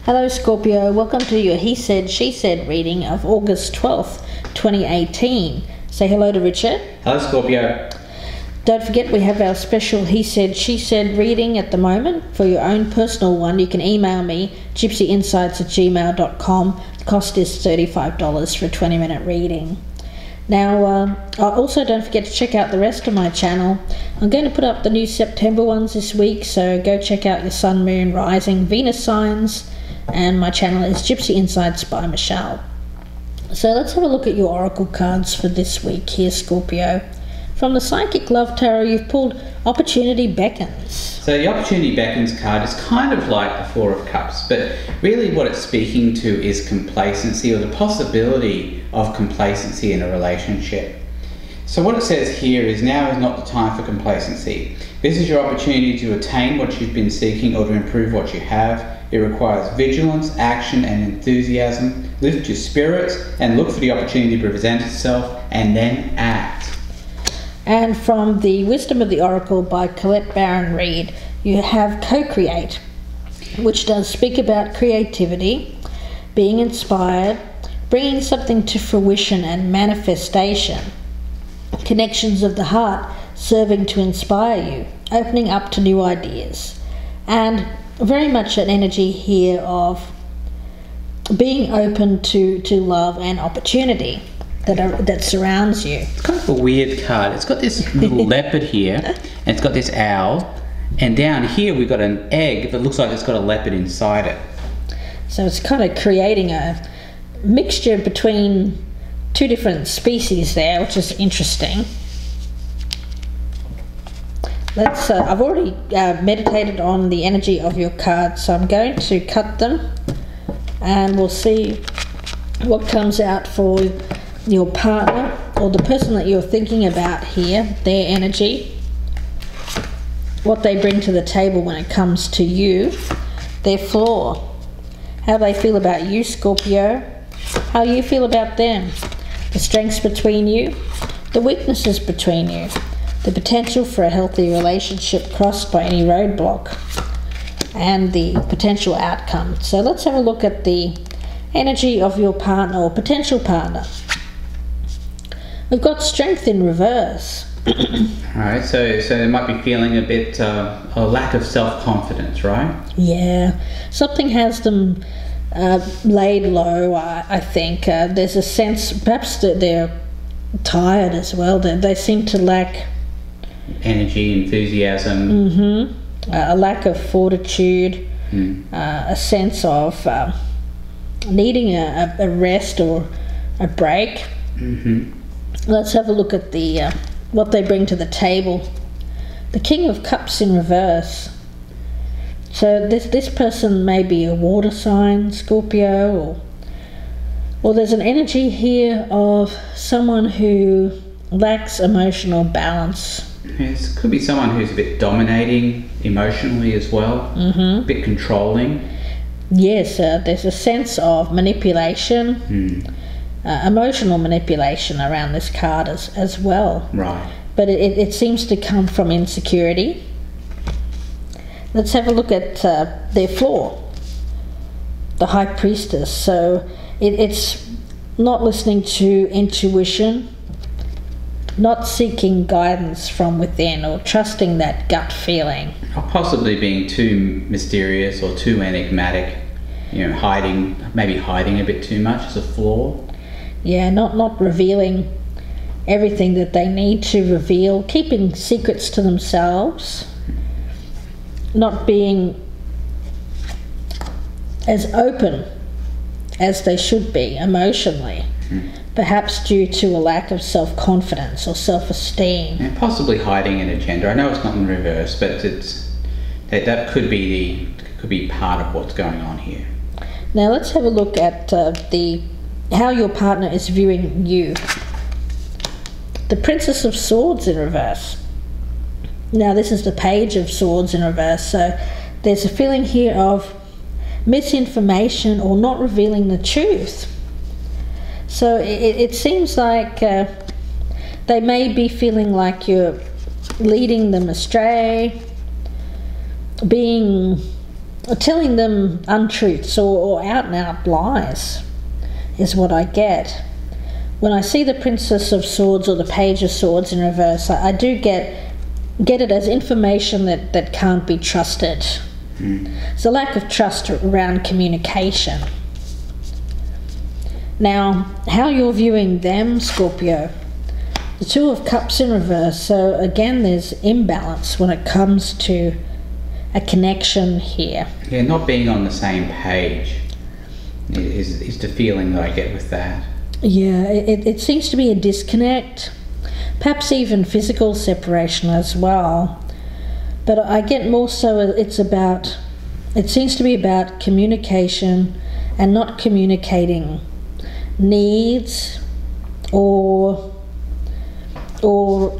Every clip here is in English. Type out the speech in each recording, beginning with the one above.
Hello Scorpio, welcome to your He Said, She Said reading of August 12th, 2018. Say hello to Richard. Hello Scorpio. Don't forget we have our special He Said, She Said reading at the moment. For your own personal one, you can email me, gypsyinsights@gmail.com. The cost is $35 for a 20-minute reading. Now, also don't forget to check out the rest of my channel. I'm going to put up the new September ones this week, so go check out your Sun, Moon, Rising, Venus signs. And my channel is Gypsy Insights by Michelle. So let's have a look at your oracle cards for this week here, Scorpio. From the Psychic Love Tarot, you've pulled Opportunity Beckons. So the Opportunity Beckons card is kind of like the Four of Cups, but really what it's speaking to is complacency, or the possibility of complacency in a relationship. So what it says here is now is not the time for complacency. This is your opportunity to attain what you've been seeking or to improve what you have. It requires vigilance, action and enthusiasm. Lift your spirits and look for the opportunity to present itself and then act. And from the Wisdom of the Oracle by Colette Baron Reid, you have Co-Create, which does speak about creativity, being inspired, bringing something to fruition and manifestation, connections of the heart serving to inspire you, opening up to new ideas, and very much an energy here of being open to love and opportunity that surrounds you. It's kind of a weird card. It's got this little leopard here, and it's got this owl, and down here we've got an egg that looks like it's got a leopard inside it. So it's kind of creating a mixture between two different species there, which is interesting. I've already meditated on the energy of your cards, so I'm going to cut them and we'll see what comes out for your partner or the person that you're thinking about here, their energy, what they bring to the table when it comes to you, their flaw, how they feel about you, Scorpio, how you feel about them, the strengths between you, the weaknesses between you, the potential for a healthy relationship crossed by any roadblock, and the potential outcome. So let's have a look at the energy of your partner or potential partner. We've got Strength in reverse. Alright, so they might be feeling a bit a lack of self-confidence, right? Yeah, something has them laid low, I think. There's a sense perhaps that they're tired as well. They seem to lack energy, enthusiasm, a lack of fortitude, a sense of needing a rest or a break. Let's have a look at the what they bring to the table. The King of Cups in reverse. So this person may be a water sign, Scorpio, or there's an energy here of someone who lacks emotional balance. It could be someone who's a bit dominating emotionally as well, a bit controlling. Yes, there's a sense of manipulation, emotional manipulation around this card as well. Right. But it seems to come from insecurity. Let's have a look at their flaw, the High Priestess. So it's not listening to intuition, not seeking guidance from within or trusting that gut feeling. Or possibly being too mysterious or too enigmatic, maybe hiding a bit too much as a flaw. Yeah, not revealing everything that they need to reveal, keeping secrets to themselves, not being as open as they should be emotionally. Perhaps due to a lack of self-confidence or self-esteem. And possibly hiding an agenda. I know it's not in reverse, but that could be part of what's going on here. Now let's have a look at how your partner is viewing you. The Princess of Swords in reverse. Now this is the Page of Swords in reverse, so there's a feeling here of misinformation or not revealing the truth. So it seems like they may be feeling like you're leading them astray, being telling them untruths or out and out lies is what I get. When I see the Princess of Swords or the Page of Swords in reverse, I do get it as information that can't be trusted. It's a lack of trust around communication. Now, how you're viewing them, Scorpio, the Two of Cups in reverse, so again there's imbalance when it comes to a connection here. Yeah, not being on the same page is the feeling that I get with that. Yeah, it seems to be a disconnect, perhaps even physical separation as well. But I get more so it seems to be about communication and not communicating needs or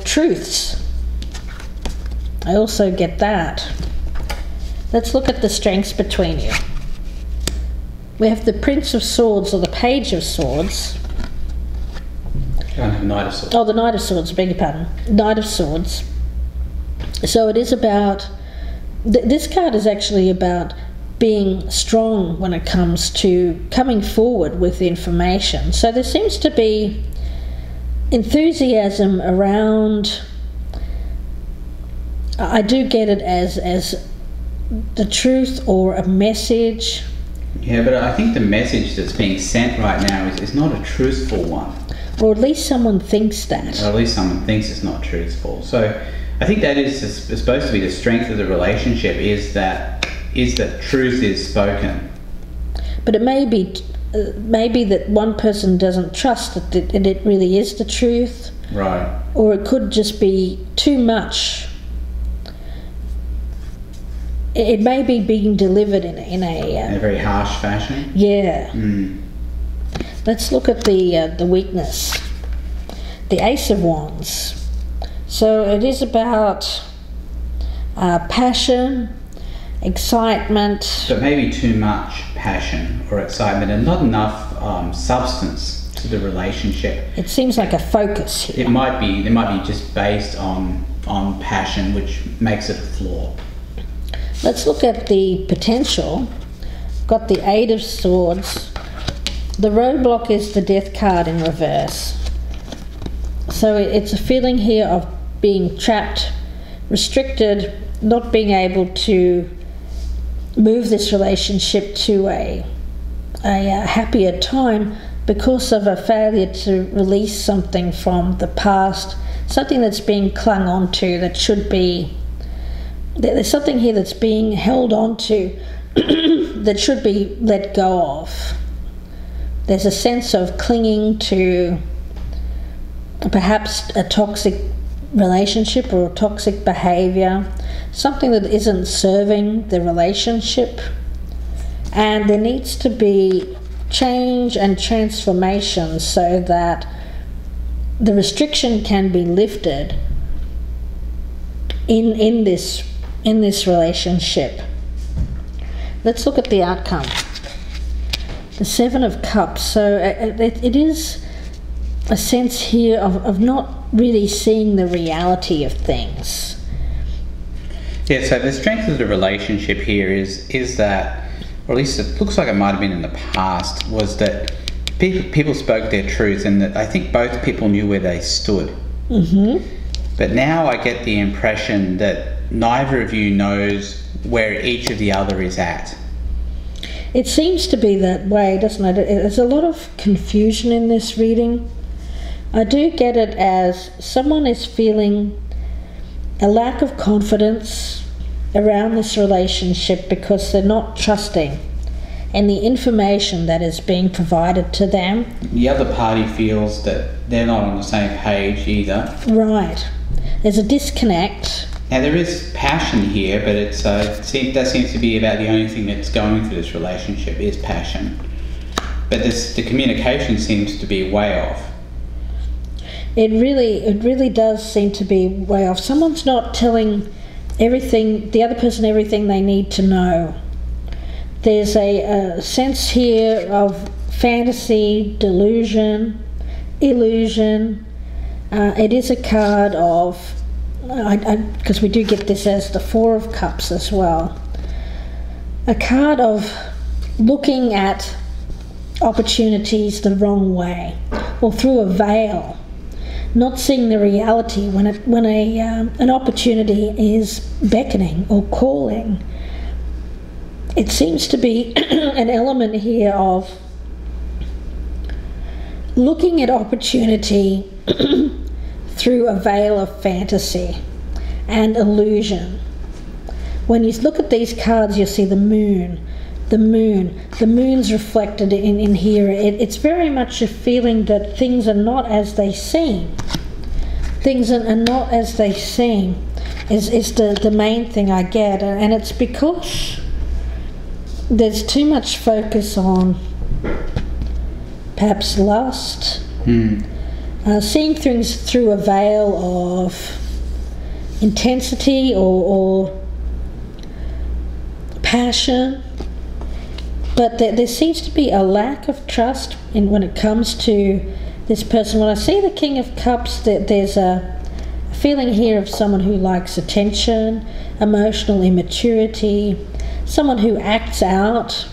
truths. I also get that. Let's look at the strengths between you. We have the Prince of Swords or the Page of Swords. Knight of Swords. Oh, the Knight of Swords, beg your pardon. Knight of Swords. So it is about, this card is actually about being strong when it comes to coming forward with information. So there seems to be enthusiasm around, I do get it as the truth or a message. Yeah, but I think the message that's being sent right now is not a truthful one. Or at least someone thinks that. Or at least someone thinks it's not truthful. So I think that is supposed to be the strength of the relationship, is that truth is spoken. But it may be that one person doesn't trust that it really is the truth. Right. Or it could just be too much. It may be being delivered in a very harsh fashion. Yeah. Let's look at the weakness. The Ace of Wands. So it is about passion, excitement. But maybe too much passion or excitement and not enough substance to the relationship. It seems like a focus here. It might be just based on passion, which makes it a flaw. Let's look at the potential. Got the Eight of Swords. The roadblock is the Death card in reverse. So it's a feeling here of being trapped, restricted, not being able to move this relationship to a happier time because of a failure to release something from the past, something that's being clung on to that should be, there's something here that's being held on to that should be let go of. There's a sense of clinging to perhaps a toxic relationship or a toxic behavior, something that isn't serving the relationship, and there needs to be change and transformation so that the restriction can be lifted in this relationship. Let's look at the outcome. The Seven of Cups. So it is a sense here of not really seeing the reality of things. Yeah, so the strength of the relationship here is that, or at least it looks like it might have been in the past, was that people spoke their truth, and that I think both people knew where they stood. But now I get the impression that neither of you knows where each of the other is at. It seems to be that way, doesn't it? There's a lot of confusion in this reading. I do get it as someone is feeling a lack of confidence around this relationship because they're not trusting in the information that is being provided to them. The other party feels that they're not on the same page either. Right. There's a disconnect. Now there is passion here, but that seems to be about the only thing that's going through this relationship is passion. But the communication seems to be way off. It really does seem to be way off. Someone's not telling the other person everything they need to know. There's a sense here of fantasy, delusion, illusion. It is a card of, because we do get this as the Four of Cups as well. a card of looking at opportunities the wrong way or through a veil, not seeing the reality when an opportunity is beckoning or calling. It seems to be an element here of looking at opportunity through a veil of fantasy and illusion. When you look at these cards, you'll see the moon. The moon's reflected in here. It's very much a feeling that things are not as they seem. Things are not as they seem is the main thing I get, and it's because there's too much focus on perhaps lust, seeing things through a veil of intensity or passion. But there seems to be a lack of trust when it comes to this person. When I see the King of Cups, there's a feeling here of someone who likes attention, emotional immaturity, someone who acts out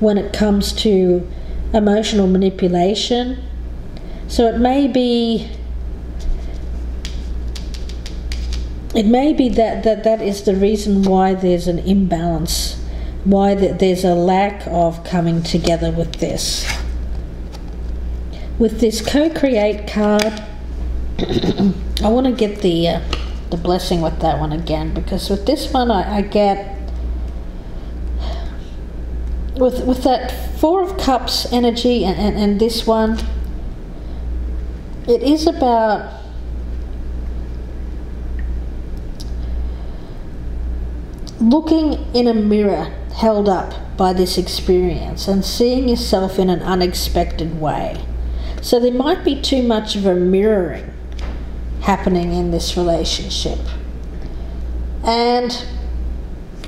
when it comes to emotional manipulation. So it may be that is the reason why there's an imbalance, why there's a lack of coming together with this. With this co-create card, I want to get the blessing with that one again, because with this one I get with that Four of Cups energy and this one, it is about looking in a mirror held up by this experience and seeing yourself in an unexpected way. So there might be too much of a mirroring happening in this relationship. And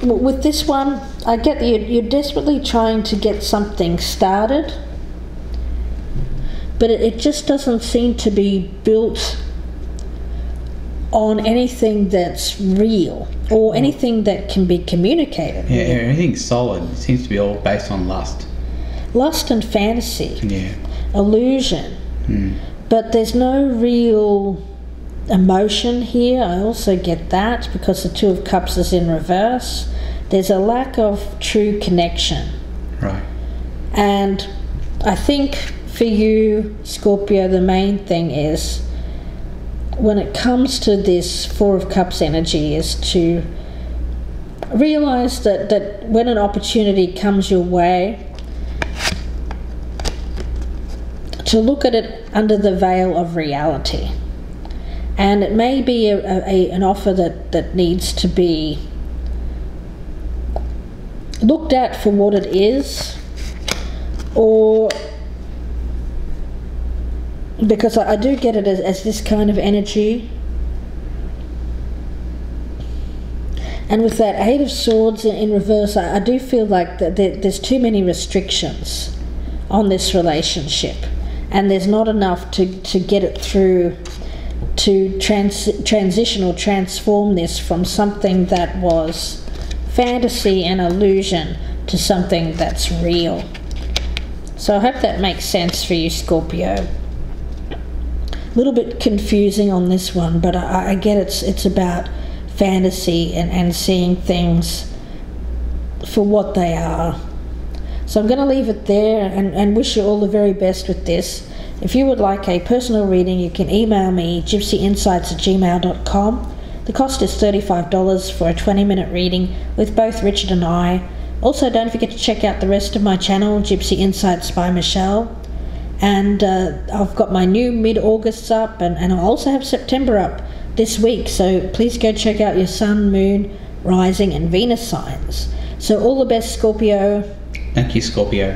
with this one, I get you're desperately trying to get something started, but it just doesn't seem to be built on anything that's real or anything that can be communicated. Yeah, anything solid. It seems to be all based on lust. Lust and fantasy. Yeah. Illusion. But there's no real emotion here. I also get that because the Two of Cups is in reverse. There's a lack of true connection. Right. And I think for you, Scorpio, the main thing is, when it comes to this Four of Cups energy, is to realize that when an opportunity comes your way, to look at it under the veil of reality. And it may be an offer that needs to be looked at for what it is, or because I do get it as this kind of energy. And with that Eight of Swords in reverse, I do feel like that there's too many restrictions on this relationship, and there's not enough to get it through to transition or transform this from something that was fantasy and illusion to something that's real. So I hope that makes sense for you, Scorpio. A little bit confusing on this one, but I get it's about fantasy and seeing things for what they are. So I'm going to leave it there and wish you all the very best with this. If you would like a personal reading, you can email me, gypsyinsights@gmail.com. The cost is $35 for a 20-minute reading with both Richard and I. Also, don't forget to check out the rest of my channel, Gypsy Insights by Michelle. And I've got my new mid-August up, and I'll also have September up this week. So please go check out your Sun, Moon, Rising and Venus signs. So all the best, Scorpio. Thank you, Scorpio.